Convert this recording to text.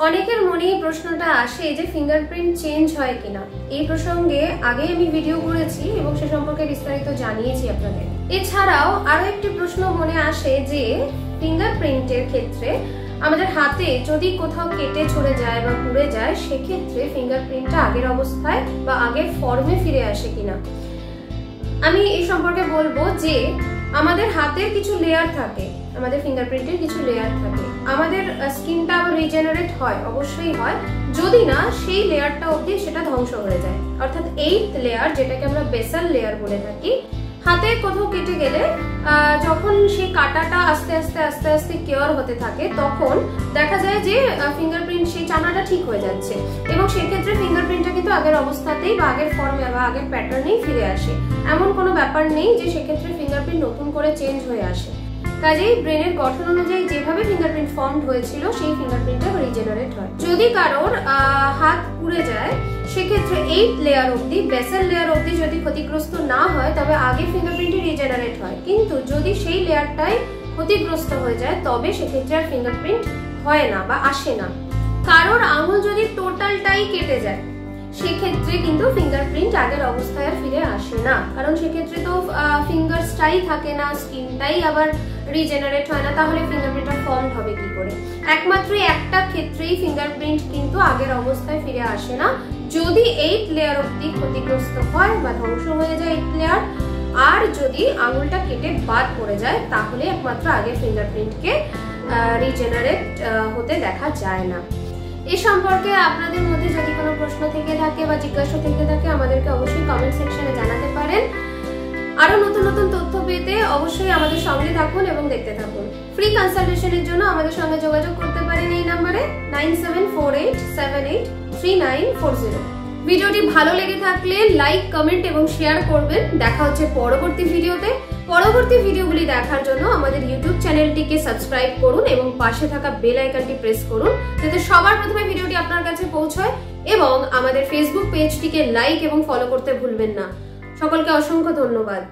অনেকের মনে প্রশ্নটা আসে যে ফিঙ্গারপ্রিন্ট চেঞ্জ হয় কিনা। এই প্রসঙ্গে আগে আমি ভিডিও করেছি এবং সে সম্পর্কে বিস্তারিত জানিয়েছি আপনাদের। এছাড়াও আরো একটি প্রশ্ন মনে আসে যে ফিঙ্গারপ্রিন্টের ক্ষেত্রে আমাদের হাতে যদি কোথাও কেটে ছড়ে যায় বা পুড়ে যায়, সেক্ষেত্রে ফিঙ্গারপ্রিন্টটা আগের অবস্থায় বা আগের ফর্মে ফিরে আসে কিনা। আমি এই সম্পর্কে বলবো যে আমাদের হাতের কিছু লেয়ার থাকে, আমাদের ফিঙ্গারপ্রিন্টের কিছু লেয়ার থাকে। আমাদের স্কিনটা আবার রিজেনারেট হয়, অবশ্যই হয়, যদি না সেই লেয়ারটা অবধি সেটা ধ্বংস হয়ে যায়। অর্থাৎ 8th লেয়ার, যেটাকে আমরা বেসাল লেয়ার বলে থাকি, হাতে কোথাও কেটে গেলে যখন সেই কাটাটা আস্তে আস্তে আস্তে আস্তে কিওর হতে থাকে, তখন দেখা যায় যে ফিঙ্গারপ্রিন্ট সেই চানাটা ঠিক হয়ে যাচ্ছে এবং সেক্ষেত্রে ফিঙ্গারপ্রিন্টটা কিন্তু আগের অবস্থাতেই বা আগের ফর্মে বা আগের প্যাটার্নেই ফিরে আসে। এমন কোনো ব্যাপার নেই যে সেক্ষেত্রে ফিঙ্গারপ্রিন্ট নতুন করে চেঞ্জ হয়ে আসে। কাজেই ব্রেনের গঠন অনুযায়ী যেভাবে ফিঙ্গারপ্রিন্ট ফর্মড হয়েছিল সেই ফিঙ্গারপ্রিন্টটা রিজেনারেট হয়। যদি কারোর হাত পুড়ে যায়, সেক্ষেত্রে 8th লেয়ার অবধি, বেসাল লেয়ার অবধি যদি ক্ষতিগ্রস্ত না হয়, তবে আগে ফিঙ্গারপ্রিন্টই রিজেনারেট হয়। কিন্তু যদি সেই লেয়ারটাই ক্ষতিগ্রস্ত হয়ে যায়, তবে সেক্ষেত্রে আর ফিঙ্গারপ্রিন্ট হয় না বা আসে না। কারোর আঙুল যদি টোটালটাই কেটে যায়, সেক্ষেত্রে কিন্তু ফিঙ্গারপ্রিন্ট আগের অবস্থায় আর ফিরে আসে না, কারণ সেক্ষেত্রে তো ফিঙ্গারসটাই থাকে না, স্কিনটাই আবার রিজেনারেট হয় না, তাহলে ফিঙ্গারপ্রিন্টটা ফর্মড হবে কি করে। একমাত্র একটা ক্ষেত্রেই ফিঙ্গারপ্রিন্ট কিন্তু আগের অবস্থায় ফিরে আসে না, যদি 8th লেয়ার অবধি ক্ষতিগ্রস্ত হয় বা ধ্বংস হয়ে যায় 8th লেয়ার, আর যদি আঙুলটা কেটে বাদ পড়ে যায়, তাহলে একমাত্র আগের ফিঙ্গারপ্রিন্টকে রিজেনারেট হতে দেখা যায় না। এই সম্পর্কে আপনাদের মধ্যে যদি কোনো প্রশ্ন থেকে থাকে বা জিজ্ঞাসা থেকে থাকে, আমাদেরকে অবশ্যই কমেন্ট সেকশনে জানাতে পারেন। আরো নতুন নতুন তথ্য পেতে অবশ্যই আমাদের সঙ্গে থাকুন এবং দেখতে থাকুন। ফ্রি কনসালটেশনের জন্য আমাদের সঙ্গে যোগাযোগ করতে পারেন এই নম্বরে 9748783940। ভিডিওটি ভালো লেগে থাকলে লাইক, কমেন্ট এবং শেয়ার করবেন। দেখা হচ্ছে পরবর্তী ভিডিওতে। পরবর্তী ভিডিওগুলি দেখার জন্য আমাদের ইউটিউব চ্যানেলটিকে সাবস্ক্রাইব করুন এবং পাশে থাকা বেল আইকনটি প্রেস করুন, যাতে সবার প্রথমে ভিডিওটি আপনার কাছে পৌঁছয়। এবং আমাদের ফেসবুক পেজটিকে লাইক এবং ফলো করতে ভুলবেন না। সকলকে অসংখ্য ধন্যবাদ।